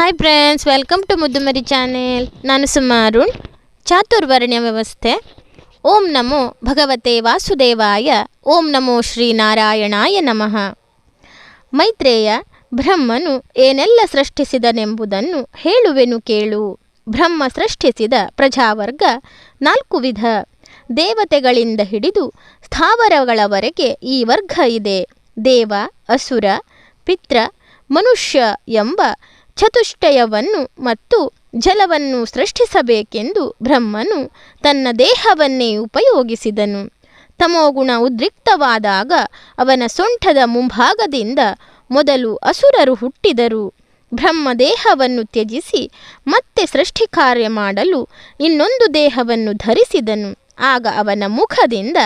Hi friends, welcome to Muddumari channel. ನಾನು ಸುಮಾರುಣ್. ಚಾತುರ್ವರ್ಣ್ಯ ವ್ಯವಸ್ಥೆ. ಓಂ ನಮೋ ಭಗವತೆ ವಾಸುದೇವಾಯ. ಓಂ ನಮೋ ಶ್ರೀನಾರಾಯಣಾಯ ನಮಃ. ಮೈತ್ರೇಯ, ಬ್ರಹ್ಮನು ಏನೆಲ್ಲ ಸೃಷ್ಟಿಸಿದನೆಂಬುದನ್ನು ಹೇಳುವೆನು ಕೇಳು. ಬ್ರಹ್ಮ ಸೃಷ್ಟಿಸಿದ ಪ್ರಜಾವರ್ಗ 4 ವಿಧ. ದೇವತೆಗಳಿಂದ ಹಿಡಿದು ಸ್ಥಾವರಗಳವರೆಗೆ ಈ ವರ್ಗ ಇದೆ. ದೇವ, ಅಸುರ, ಪಿತ್ರ, ಮನುಷ್ಯ ಎಂಬ ಚತುಷ್ಟಯವನ್ನು ಮತ್ತು ಜಲವನ್ನು ಸೃಷ್ಟಿಸಬೇಕೆಂದು ಬ್ರಹ್ಮನು ತನ್ನ ದೇಹವನ್ನೇ ಉಪಯೋಗಿಸಿದನು. ತಮೋಗುಣ ಉದ್ರಿಕ್ತವಾದಾಗ ಅವನ ಸೊಂಟದ ಮುಂಭಾಗದಿಂದ ಮೊದಲು ಅಸುರರು ಹುಟ್ಟಿದರು. ಬ್ರಹ್ಮ ದೇಹವನ್ನು ತ್ಯಜಿಸಿ ಮತ್ತೆ ಸೃಷ್ಟಿ ಕಾರ್ಯ ಮಾಡಲು ಇನ್ನೊಂದು ದೇಹವನ್ನು ಧರಿಸಿದನು. ಆಗ ಅವನ ಮುಖದಿಂದ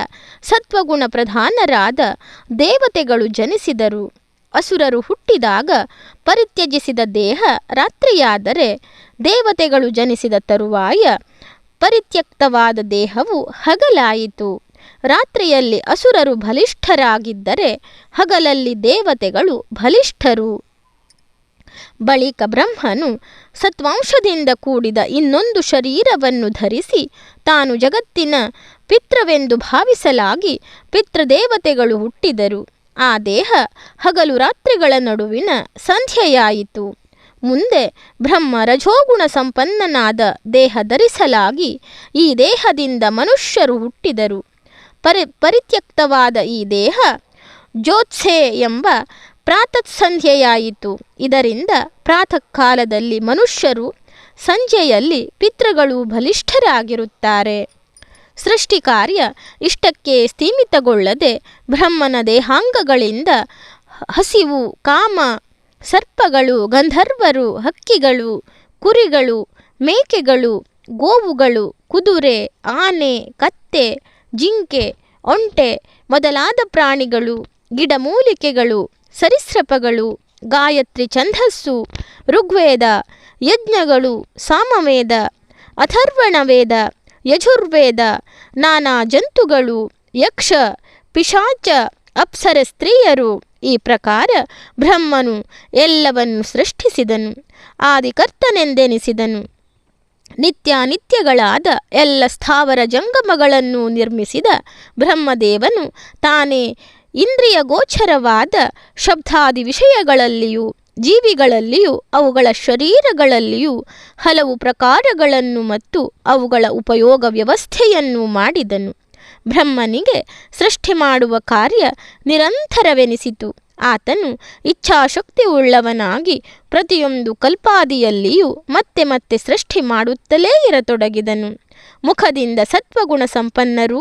ಸತ್ವಗುಣ ಪ್ರಧಾನರಾದ ದೇವತೆಗಳು ಜನಿಸಿದರು. ಅಸುರರು ಹುಟ್ಟಿದಾಗ ಪರಿತ್ಯಜಿಸಿದ ದೇಹ ರಾತ್ರಿಯಾದರೆ, ದೇವತೆಗಳು ಜನಿಸಿದ ತರುವಾಯ ಪರಿತ್ಯಕ್ತವಾದ ದೇಹವು ಹಗಲಾಯಿತು. ರಾತ್ರಿಯಲ್ಲಿ ಅಸುರರು ಬಲಿಷ್ಠರಾಗಿದ್ದರೆ ಹಗಲಲ್ಲಿ ದೇವತೆಗಳು ಬಲಿಷ್ಠರು. ಬಳಿಕ ಬ್ರಹ್ಮನು ಸತ್ವಾಂಶದಿಂದ ಕೂಡಿದ ಇನ್ನೊಂದು ಶರೀರವನ್ನು ಧರಿಸಿ ತಾನು ಜಗತ್ತಿನ ಪಿತೃವೆಂದು ಭಾವಿಸಲಾಗಿ ಪಿತೃದೇವತೆಗಳು ಹುಟ್ಟಿದರು. ಆ ದೇಹ ಹಗಲು ರಾತ್ರಿಗಳ ನಡುವಿನ ಸಂಧ್ಯೆಯಾಯಿತು. ಮುಂದೆ ಬ್ರಹ್ಮ ರಜೋಗುಣ ಸಂಪನ್ನನಾದ ದೇಹ ಧರಿಸಲಾಗಿ ಈ ದೇಹದಿಂದ ಮನುಷ್ಯರು ಹುಟ್ಟಿದರು. ಪರಿತ್ಯಕ್ತವಾದ ಈ ದೇಹ ಜ್ಯೋತ್ಸೆ ಎಂಬ ಪ್ರಾತತ್ಸಂಧ್ಯೆಯಾಯಿತು. ಇದರಿಂದ ಪ್ರಾತಃ ಕಾಲದಲ್ಲಿ ಮನುಷ್ಯರು, ಸಂಜೆಯಲ್ಲಿ ಪಿತೃಗಳು ಬಲಿಷ್ಠರಾಗಿರುತ್ತಾರೆ. ಸೃಷ್ಟಿ ಕಾರ್ಯ ಇಷ್ಟಕ್ಕೆ ಸೀಮಿತಗೊಳ್ಳದೆ ಬ್ರಹ್ಮನ ದೇಹಾಂಗಗಳಿಂದ ಹಸಿವು, ಕಾಮ, ಸರ್ಪಗಳು, ಗಂಧರ್ವರು, ಹಕ್ಕಿಗಳು, ಕುರಿಗಳು, ಮೇಕೆಗಳು, ಗೋವುಗಳು, ಕುದುರೆ, ಆನೆ, ಕತ್ತೆ, ಜಿಂಕೆ, ಒಂಟೆ ಮೊದಲಾದ ಪ್ರಾಣಿಗಳು, ಗಿಡಮೂಲಿಕೆಗಳು, ಸರೀಸೃಪಗಳು, ಗಾಯತ್ರಿ ಛಂದಸ್ಸು, ಋಗ್ವೇದ, ಯಜ್ಞಗಳು, ಸಾಮವೇದ, ಅಥರ್ವಣ ವೇದ, ಯಜುರ್ವೇದ, ನಾನಾ ಜಂತುಗಳು, ಯಕ್ಷ, ಪಿಶಾಚ, ಅಪ್ಸರ ಸ್ತ್ರೀಯರು, ಈ ಪ್ರಕಾರ ಬ್ರಹ್ಮನು ಎಲ್ಲವನ್ನು ಸೃಷ್ಟಿಸಿದನು. ಆದಿಕರ್ತನೆಂದೆನಿಸಿದನು. ನಿತ್ಯಾನಿತ್ಯಗಳಾದ ಎಲ್ಲ ಸ್ಥಾವರ ಜಂಗಮಗಳನ್ನು ನಿರ್ಮಿಸಿದ ಬ್ರಹ್ಮದೇವನು ತಾನೇ ಇಂದ್ರಿಯ ಗೋಚರವಾದ ಶಬ್ದಾದಿ ವಿಷಯಗಳಲ್ಲಿಯೂ ಜೀವಿಗಳಲ್ಲಿಯೂ ಅವುಗಳ ಶರೀರಗಳಲ್ಲಿಯೂ ಹಲವು ಪ್ರಕಾರಗಳನ್ನು ಮತ್ತು ಅವುಗಳ ಉಪಯೋಗ ವ್ಯವಸ್ಥೆಯನ್ನು ಮಾಡಿದನು. ಬ್ರಹ್ಮನಿಗೆ ಸೃಷ್ಟಿ ಮಾಡುವ ಕಾರ್ಯ ನಿರಂತರವೆನಿಸಿತು. ಆತನು ಇಚ್ಛಾಶಕ್ತಿ ಉಳ್ಳವನಾಗಿ ಪ್ರತಿಯೊಂದು ಕಲ್ಪಾದಿಯಲ್ಲಿಯೂ ಮತ್ತೆ ಮತ್ತೆ ಸೃಷ್ಟಿ ಮಾಡುತ್ತಲೇ ಇರತೊಡಗಿದನು. ಮುಖದಿಂದ ಸತ್ವಗುಣ ಸಂಪನ್ನರು,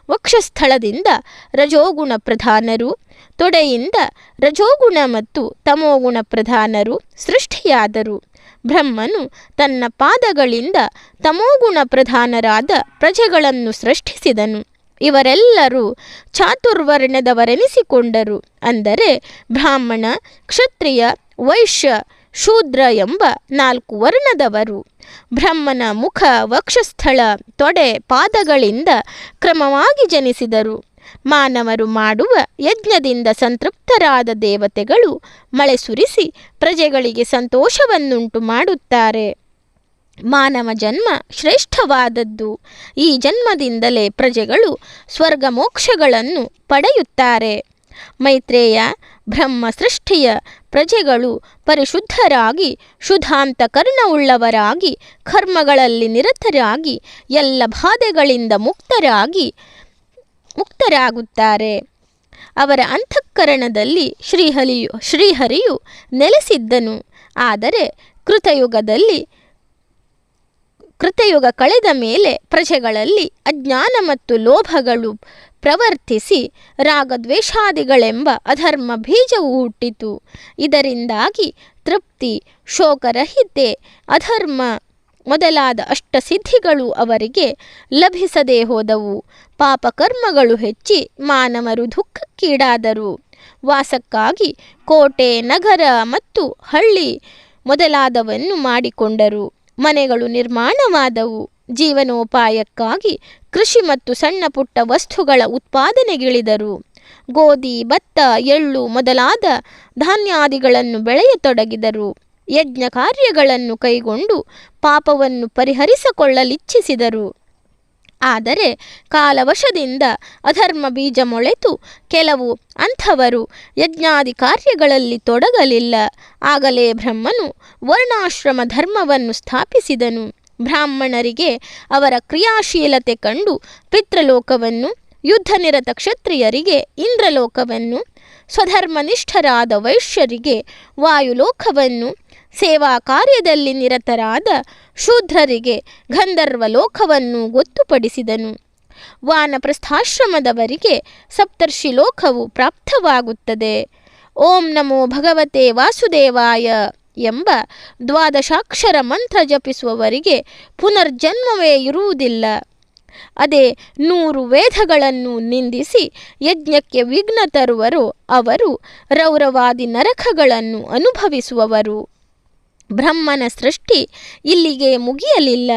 ವಕ್ಷಸ್ಥಳದಿಂದ ರಜೋಗುಣ ಪ್ರಧಾನರು, ತೊಡೆಯಿಂದ ರಜೋಗುಣ ಮತ್ತು ತಮೋಗುಣ ಪ್ರಧಾನರು ಸೃಷ್ಟಿಯಾದರು. ಬ್ರಹ್ಮನು ತನ್ನ ಪಾದಗಳಿಂದ ತಮೋಗುಣ ಪ್ರಧಾನರಾದ ಪ್ರಜೆಗಳನ್ನು ಸೃಷ್ಟಿಸಿದನು. ಇವರೆಲ್ಲರೂ ಚಾತುರ್ವರ್ಣ್ಯದವರೆನಿಸಿಕೊಂಡರು. ಅಂದರೆ ಬ್ರಾಹ್ಮಣ, ಕ್ಷತ್ರಿಯ, ವೈಶ್ಯ, ಶೂದ್ರ ಎಂಬ 4 ವರ್ಣದವರು. ಬ್ರಹ್ಮನ ಮುಖ, ವಕ್ಷಸ್ಥಳ, ತೊಡೆ, ಪಾದಗಳಿಂದ ಕ್ರಮವಾಗಿ ಜನಿಸಿದರು. ಮಾನವರು ಮಾಡುವ ಯಜ್ಞದಿಂದ ಸಂತೃಪ್ತರಾದ ದೇವತೆಗಳು ಮಳೆ ಸುರಿಸಿ ಪ್ರಜೆಗಳಿಗೆ ಸಂತೋಷವನ್ನುಂಟು ಮಾಡುತ್ತಾರೆ. ಮಾನವ ಜನ್ಮ ಶ್ರೇಷ್ಠವಾದದ್ದು. ಈ ಜನ್ಮದಿಂದಲೇ ಪ್ರಜೆಗಳು ಸ್ವರ್ಗ ಮೋಕ್ಷಗಳನ್ನು ಪಡೆಯುತ್ತಾರೆ. ಮೈತ್ರೇಯ, ಬ್ರಹ್ಮ ಸೃಷ್ಟಿಯ ಪ್ರಜೆಗಳು ಪರಿಶುದ್ಧರಾಗಿ ಶುದ್ಧಾಂತಕರಣವುಳ್ಳವರಾಗಿ ಕರ್ಮಗಳಲ್ಲಿ ನಿರತರಾಗಿ ಎಲ್ಲ ಬಾಧೆಗಳಿಂದ ಮುಕ್ತರಾಗುತ್ತಾರೆ. ಅವರ ಅಂತಃಕರಣದಲ್ಲಿ ಶ್ರೀಹರಿಯು ನೆಲೆಸಿದ್ದನು. ಆದರೆ ಕೃತಯುಗ ಕಳೆದ ಮೇಲೆ ಪ್ರಜೆಗಳಲ್ಲಿ ಅಜ್ಞಾನ ಮತ್ತು ಲೋಭಗಳು ಪ್ರವರ್ತಿಸಿ ರಾಗದ್ವೇಷಾದಿಗಳೆಂಬ ಅಧರ್ಮ ಬೀಜವು ಹುಟ್ಟಿತು. ಇದರಿಂದಾಗಿ ತೃಪ್ತಿ, ಶೋಕರಹಿತೆ, ಅಧರ್ಮ ಮೊದಲಾದ ಅಷ್ಟಸಿದ್ಧಿಗಳು ಅವರಿಗೆ ಲಭಿಸದೇ ಹೋದವು. ಪಾಪಕರ್ಮಗಳು ಹೆಚ್ಚಿ ಮಾನವರು ದುಃಖಕ್ಕೀಡಾದರು. ವಾಸಕ್ಕಾಗಿ ಕೋಟೆ, ನಗರ ಮತ್ತು ಹಳ್ಳಿ ಮೊದಲಾದವನ್ನು ಮಾಡಿಕೊಂಡರು. ಮನೆಗಳು ನಿರ್ಮಾಣವಾದವು. ಜೀವನೋಪಾಯಕ್ಕಾಗಿ ಕೃಷಿ ಮತ್ತು ಸಣ್ಣ ಪುಟ್ಟ ವಸ್ತುಗಳ ಉತ್ಪಾದನೆಗಿಳಿದರು. ಗೋಧಿ, ಭತ್ತ, ಎಳ್ಳು ಮೊದಲಾದ ಧಾನ್ಯಾದಿಗಳನ್ನು ಬೆಳೆಯತೊಡಗಿದರು. ಯಜ್ಞ ಕಾರ್ಯಗಳನ್ನು ಕೈಗೊಂಡು ಪಾಪವನ್ನು ಪರಿಹರಿಸಿಕೊಳ್ಳಲಿಚ್ಛಿಸಿದರು. ಆದರೆ ಕಾಲವಶದಿಂದ ಅಧರ್ಮ ಬೀಜ ಮೊಳೆತು ಕೆಲವು ಅಂಥವರು ಯಜ್ಞಾದಿ ಕಾರ್ಯಗಳಲ್ಲಿ ತೊಡಗಲಿಲ್ಲ. ಆಗಲೇ ಬ್ರಹ್ಮನು ವರ್ಣಾಶ್ರಮ ಧರ್ಮವನ್ನು ಸ್ಥಾಪಿಸಿದನು. ಬ್ರಾಹ್ಮಣರಿಗೆ ಅವರ ಕ್ರಿಯಾಶೀಲತೆ ಕಂಡು ಪಿತೃಲೋಕವನ್ನು, ಯುದ್ಧನಿರತ ಕ್ಷತ್ರಿಯರಿಗೆ ಇಂದ್ರಲೋಕವನ್ನು, ಸ್ವಧರ್ಮನಿಷ್ಠರಾದ ವೈಶ್ಯರಿಗೆ ವಾಯುಲೋಕವನ್ನು, ಸೇವಾ ಕಾರ್ಯದಲ್ಲಿ ನಿರತರಾದ ಶೂದ್ರರಿಗೆ ಗಂಧರ್ವ ಲೋಕವನ್ನು ಗೊತ್ತುಪಡಿಸಿದನು. ವಾನಪ್ರಸ್ಥಾಶ್ರಮದವರಿಗೆ ಸಪ್ತರ್ಷಿ ಲೋಕವು ಪ್ರಾಪ್ತವಾಗುತ್ತದೆ. ಓಂ ನಮೋ ಭಗವತೆ ವಾಸುದೇವಾಯ ಎಂಬ ದ್ವಾದಶಾಕ್ಷರ ಮಂತ್ರ ಜಪಿಸುವವರಿಗೆ ಪುನರ್ಜನ್ಮವೇ ಇರುವುದಿಲ್ಲ. ಅದೇ 100 ವೇದಗಳನ್ನು ನಿಂದಿಸಿ ಯಜ್ಞಕ್ಕೆ ವಿಘ್ನ ತರುವರೋ ಅವರು ರೌರವಾದಿ ನರಕಗಳನ್ನು ಅನುಭವಿಸುವವರು. ಬ್ರಹ್ಮನ ಸೃಷ್ಟಿ ಇಲ್ಲಿಗೆ ಮುಗಿಯಲಿಲ್ಲ.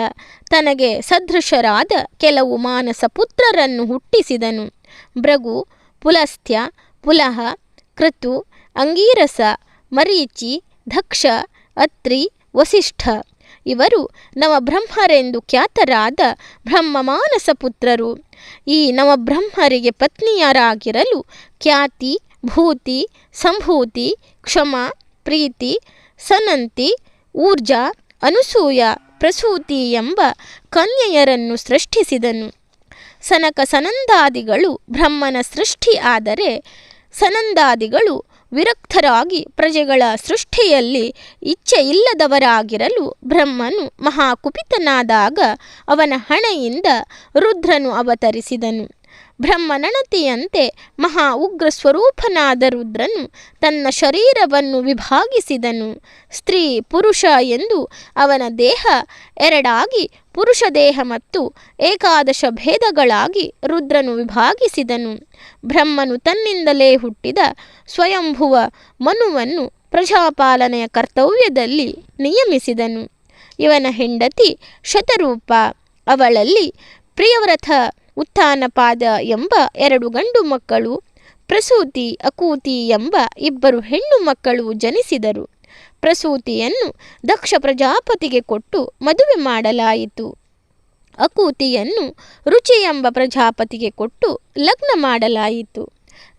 ತನಗೆ ಸದೃಶರಾದ ಕೆಲವು ಮಾನಸ ಪುತ್ರರನ್ನು ಹುಟ್ಟಿಸಿದನು. ಭೃಗು, ಪುಲಸ್ತ್ಯ, ಪುಲಹ, ಕೃತು, ಅಂಗೀರಸ, ಮರೀಚಿ, ದಕ್ಷ, ಅತ್ರಿ, ವಸಿಷ್ಠ ಇವರು ನವಬ್ರಹ್ಮರೆಂದು ಖ್ಯಾತರಾದ ಬ್ರಹ್ಮ ಮಾನಸ ಪುತ್ರರು. ಈ ನವಬ್ರಹ್ಮರಿಗೆ ಪತ್ನಿಯರಾಗಿರಲು ಖ್ಯಾತಿ, ಭೂತಿ, ಸಂಭೂತಿ, ಕ್ಷಮ, ಪ್ರೀತಿ, ಸನಂತಿ, ಊರ್ಜಾ, ಅನುಸೂಯ, ಪ್ರಸೂತಿ ಎಂಬ ಕನ್ಯೆಯರನ್ನು ಸೃಷ್ಟಿಸಿದನು. ಸನಕ ಸನಂದಾದಿಗಳು ಬ್ರಹ್ಮನ ಸೃಷ್ಟಿ. ಆದರೆ ಸನಂದಾದಿಗಳು ವಿರಕ್ತರಾಗಿ ಪ್ರಜೆಗಳ ಸೃಷ್ಟಿಯಲ್ಲಿ ಇಚ್ಛೆಯಿಲ್ಲದವರಾಗಿರಲು ಬ್ರಹ್ಮನು ಮಹಾಕುಪಿತನಾದಾಗ ಅವನ ಹಣೆಯಿಂದ ರುದ್ರನು ಅವತರಿಸಿದನು. ಬ್ರಹ್ಮನಣತಿಯಂತೆ ಮಹಾ ಉಗ್ರ ಸ್ವರೂಪನಾದ ರುದ್ರನು ತನ್ನ ಶರೀರವನ್ನು ವಿಭಾಗಿಸಿದನು. ಸ್ತ್ರೀ ಪುರುಷ ಎಂದು ಅವನ ದೇಹ ಎರಡಾಗಿ ಪುರುಷ ದೇಹ ಮತ್ತು ಏಕಾದಶ ಭೇದಗಳಾಗಿ ರುದ್ರನು ವಿಭಾಗಿಸಿದನು. ಬ್ರಹ್ಮನು ತನ್ನಿಂದಲೇ ಹುಟ್ಟಿದ ಸ್ವಯಂಭುವ ಮನುವನ್ನು ಪ್ರಜಾಪಾಲನೆಯ ಕರ್ತವ್ಯದಲ್ಲಿ ನಿಯಮಿಸಿದನು. ಇವನ ಹೆಂಡತಿ ಶತರೂಪ. ಅವಳಲ್ಲಿ ಪ್ರಿಯವ್ರತ, ಉತ್ಥಾನಪಾದ ಎಂಬ 2 ಗಂಡು ಮಕ್ಕಳು, ಪ್ರಸೂತಿ, ಅಕೂತಿ ಎಂಬ 2 ಹೆಣ್ಣು ಮಕ್ಕಳು ಜನಿಸಿದರು. ಪ್ರಸೂತಿಯನ್ನು ದಕ್ಷ ಪ್ರಜಾಪತಿಗೆ ಕೊಟ್ಟು ಮದುವೆ ಮಾಡಲಾಯಿತು. ಅಕೂತಿಯನ್ನು ರುಚಿ ಎಂಬ ಪ್ರಜಾಪತಿಗೆ ಕೊಟ್ಟು ಲಗ್ನ ಮಾಡಲಾಯಿತು.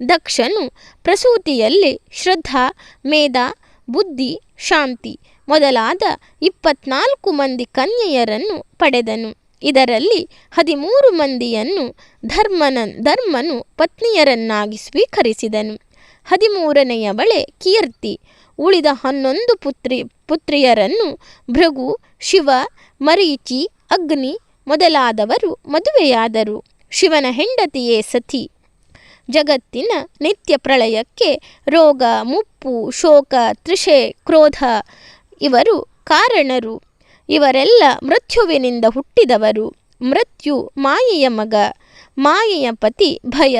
ದಕ್ಷನು ಪ್ರಸೂತಿಯಲ್ಲಿ ಶ್ರದ್ಧಾ, ಮೇಧ, ಬುದ್ಧಿ, ಶಾಂತಿ ಮೊದಲಾದ 24 ಮಂದಿ ಕನ್ಯೆಯರನ್ನು ಪಡೆದನು. ಇದರಲ್ಲಿ 13 ಮಂದಿಯನ್ನು ಧರ್ಮನು ಪತ್ನಿಯರನ್ನಾಗಿ ಸ್ವೀಕರಿಸಿದನು. 13ನೆಯವಳೆ ಕೀರ್ತಿ. ಉಳಿದ 11 ಪುತ್ರಿಯರನ್ನು ಭೃಗು, ಶಿವ, ಮರೀಚಿ, ಅಗ್ನಿ ಮೊದಲಾದವರು ಮದುವೆಯಾದರು. ಶಿವನ ಹೆಂಡತಿಯೇ ಸತಿ. ಜಗತ್ತಿನ ನಿತ್ಯ ಪ್ರಳಯಕ್ಕೆ ರೋಗ, ಮುಪ್ಪು, ಶೋಕ, ತೃಷೆ, ಕ್ರೋಧ ಇವರು ಕಾರಣರು. ಇವರೆಲ್ಲ ಮೃತ್ಯುವಿನಿಂದ ಹುಟ್ಟಿದವರು. ಮೃತ್ಯು ಮಾಯೆಯ ಮಗ, ಮಾಯೆಯ ಪತಿ ಭಯ.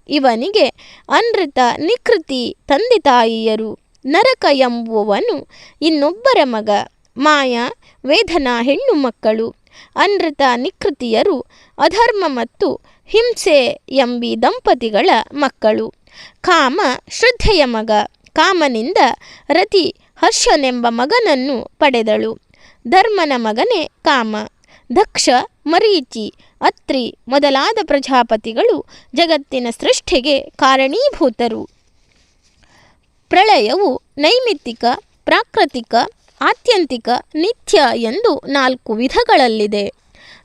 ಇವನಿಗೆ ಅನೃತ, ನಿಕೃತಿ ತಂದೆ ತಾಯಿಯರು. ನರಕ ಎಂಬುವನು ಇನ್ನೊಬ್ಬರ ಮಗ. ಮಾಯಾ, ವೇದನ ಹೆಣ್ಣು ಮಕ್ಕಳು. ಅನೃತ, ನಿಕೃತಿಯರು ಅಧರ್ಮ ಮತ್ತು ಹಿಂಸೆ ಎಂಬಿ ದಂಪತಿಗಳ ಮಕ್ಕಳು. ಕಾಮ ಶ್ರದ್ಧೆಯ ಮಗ. ಕಾಮನಿಂದ ರತಿ, ಹರ್ಷನೆಂಬ ಮಗನನ್ನು ಪಡೆದಳು. ಧರ್ಮನ ಮಗನೇ ಕಾಮ. ದಕ್ಷ, ಮರೀಚಿ, ಅತ್ರಿ ಮೊದಲಾದ ಪ್ರಜಾಪತಿಗಳು ಜಗತ್ತಿನ ಸೃಷ್ಟಿಗೆ ಕಾರಣೀಭೂತರು. ಪ್ರಳಯವು ನೈಮಿತ್ತಿಕ, ಪ್ರಾಕೃತಿಕ, ಆತ್ಯಂತಿಕ, ನಿತ್ಯ ಎಂದು 4 ವಿಧಗಳಲ್ಲಿದೆ.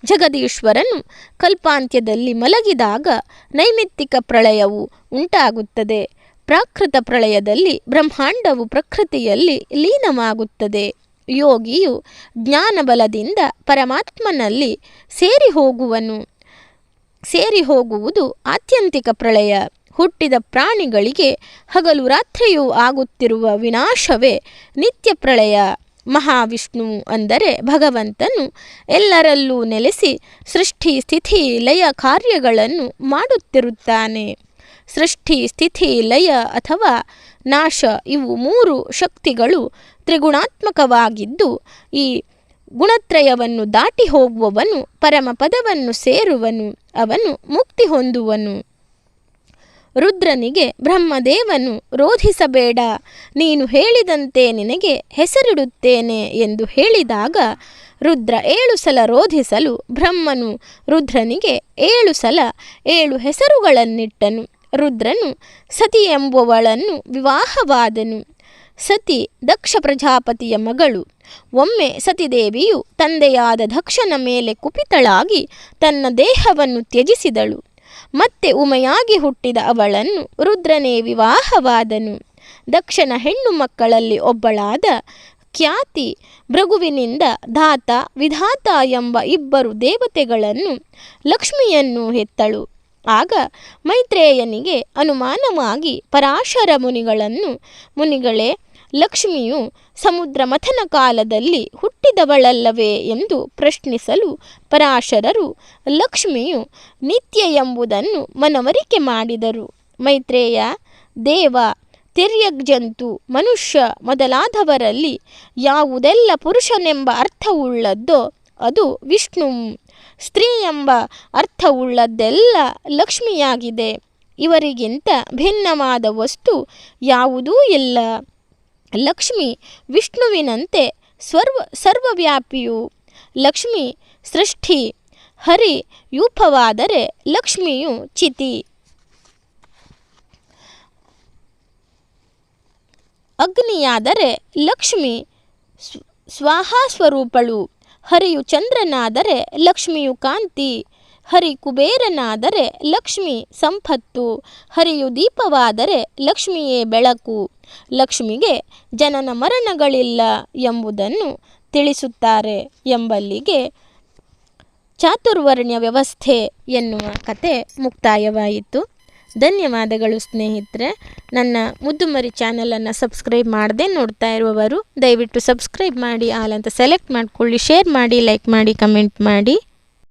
ಜಗದೀಶ್ವರನು ಕಲ್ಪಾಂತ್ಯದಲ್ಲಿ ಮಲಗಿದಾಗ ನೈಮಿತ್ತಿಕ ಪ್ರಳಯವು ಉಂಟಾಗುತ್ತದೆ. ಪ್ರಾಕೃತ ಪ್ರಳಯದಲ್ಲಿ ಬ್ರಹ್ಮಾಂಡವು ಪ್ರಕೃತಿಯಲ್ಲಿ ಲೀನವಾಗುತ್ತದೆ. ಯೋಗಿಯು ಜ್ಞಾನಬಲದಿಂದ ಪರಮಾತ್ಮನಲ್ಲಿ ಸೇರಿ ಹೋಗುವುದು ಆತ್ಯಂತಿಕ ಪ್ರಳಯ. ಹುಟ್ಟಿದ ಪ್ರಾಣಿಗಳಿಗೆ ಹಗಲು ರಾತ್ರಿಯೂ ಆಗುತ್ತಿರುವ ವಿನಾಶವೇ ನಿತ್ಯ ಪ್ರಳಯ. ಮಹಾವಿಷ್ಣು ಅಂದರೆ ಭಗವಂತನು ಎಲ್ಲರಲ್ಲೂ ನೆಲೆಸಿ ಸೃಷ್ಟಿ, ಸ್ಥಿತಿ, ಲಯ ಕಾರ್ಯಗಳನ್ನು ಮಾಡುತ್ತಿರುತ್ತಾನೆ. ಸೃಷ್ಟಿ, ಸ್ಥಿತಿ, ಲಯ ಅಥವಾ ನಾಶ ಇವು 3 ಶಕ್ತಿಗಳು ತ್ರಿಗುಣಾತ್ಮಕವಾಗಿದ್ದು, ಈ ಗುಣತ್ರಯವನ್ನು ದಾಟಿ ಹೋಗುವವನು ಪರಮಪದವನ್ನು ಸೇರುವನು. ಅವನು ಮುಕ್ತಿ ಹೊಂದುವನು. ರುದ್ರನಿಗೆ ಬ್ರಹ್ಮದೇವನು ರೋಧಿಸಬೇಡ, ನೀನು ಹೇಳಿದಂತೆ ನಿನಗೆ ಹೆಸರಿಡುತ್ತೇನೆ ಎಂದು ಹೇಳಿದಾಗ ರುದ್ರ 7 ಸಲ ರೋಧಿಸಲು ಬ್ರಹ್ಮನು ರುದ್ರನಿಗೆ 7 ಸಲ 7 ಹೆಸರುಗಳನ್ನಿಟ್ಟನು. ರುದ್ರನು ಸತಿ ಎಂಬುವಳನ್ನು ವಿವಾಹವಾದನು. ಸತಿ ದಕ್ಷ ಪ್ರಜಾಪತಿಯ ಮಗಳು. ಒಮ್ಮೆ ಸತಿದೇವಿಯು ತಂದೆಯಾದ ದಕ್ಷನ ಮೇಲೆ ಕುಪಿತಳಾಗಿ ತನ್ನ ದೇಹವನ್ನು ತ್ಯಜಿಸಿದಳು. ಮತ್ತೆ ಉಮೆಯಾಗಿ ಹುಟ್ಟಿದ ಅವಳನ್ನು ರುದ್ರನೇ ವಿವಾಹವಾದನು. ದಕ್ಷನ ಹೆಣ್ಣು ಮಕ್ಕಳಲ್ಲಿ ಒಬ್ಬಳಾದ ಖ್ಯಾತಿ ಭೃಗುವಿನಿಂದ ಧಾತ ವಿಧಾತ ಎಂಬ 2 ದೇವತೆಗಳನ್ನು ಲಕ್ಷ್ಮಿಯನ್ನು ಹೆತ್ತಳು. ಆಗ ಮೈತ್ರೇಯನಿಗೆ ಅನುಮಾನವಾಗಿ ಪರಾಶರ ಮುನಿಗಳೇ, ಲಕ್ಷ್ಮಿಯು ಸಮುದ್ರ ಮಥನ ಕಾಲದಲ್ಲಿ ಹುಟ್ಟಿದವಳಲ್ಲವೇ ಎಂದು ಪ್ರಶ್ನಿಸಲು ಪರಾಶರರು ಲಕ್ಷ್ಮಿಯು ನಿತ್ಯ ಎಂಬುದನ್ನು ಮನವರಿಕೆ ಮಾಡಿದರು. ಮೈತ್ರೇಯ, ದೇವ, ತಿರ್ಯಗ್ಜಂತು, ಮನುಷ್ಯ ಮೊದಲಾದವರಲ್ಲಿ ಯಾವುದೆಲ್ಲ ಪುರುಷನೆಂಬ ಅರ್ಥವುಳ್ಳದ್ದೋ ಅದು ವಿಷ್ಣು, ಸ್ತ್ರೀ ಎಂಬ ಅರ್ಥವುಳ್ಳದ್ದೆಲ್ಲ ಲಕ್ಷ್ಮಿಯಾಗಿದೆ. ಇವರಿಗಿಂತ ಭಿನ್ನವಾದ ವಸ್ತು ಯಾವುದೂ ಇಲ್ಲ. ಲಕ್ಷ್ಮಿ ವಿಷ್ಣುವಿನಂತೆ ಸರ್ವವ್ಯಾಪಿಯು. ಲಕ್ಷ್ಮಿ ಸೃಷ್ಟಿ, ಹರಿ ಯೂಪವಾದರೆ ಲಕ್ಷ್ಮಿಯು ಚಿತಿ, ಅಗ್ನಿಯಾದರೆ ಲಕ್ಷ್ಮಿ ಸ್ವಾಹಾ ಸ್ವರೂಪಳು. ಹರಿಯು ಚಂದ್ರನಾದರೆ ಲಕ್ಷ್ಮಿಯು ಕಾಂತಿ, ಹರಿ ಕುಬೇರನಾದರೆ ಲಕ್ಷ್ಮಿ ಸಂಪತ್ತು, ಹರಿಯು ದೀಪವಾದರೆ ಲಕ್ಷ್ಮಿಯೇ ಬೆಳಕು. ಲಕ್ಷ್ಮಿಗೆ ಜನನ ಮರಣಗಳಿಲ್ಲ ಎಂಬುದನ್ನು ತಿಳಿಸುತ್ತಾರೆ ಎಂಬಲ್ಲಿಗೆ ಚಾತುರ್ವರ್ಣ್ಯ ವ್ಯವಸ್ಥೆ ಎನ್ನುವ ಕತೆ ಮುಕ್ತಾಯವಾಯಿತು. ಧನ್ಯವಾದಗಳು ಸ್ನೇಹಿತರೆ. ನನ್ನ ಮುದ್ದುಮರಿ ಚಾನಲನ್ನು ಸಬ್ಸ್ಕ್ರೈಬ್ ಮಾಡದೆ ನೋಡ್ತಾ ಇರುವವರು ದಯವಿಟ್ಟು ಸಬ್ಸ್ಕ್ರೈಬ್ ಮಾಡಿ, ಆಲ್ ಅಂತ ಸೆಲೆಕ್ಟ್ ಮಾಡಿಕೊಳ್ಳಿ, ಶೇರ್ ಮಾಡಿ, ಲೈಕ್ ಮಾಡಿ, ಕಮೆಂಟ್ ಮಾಡಿ.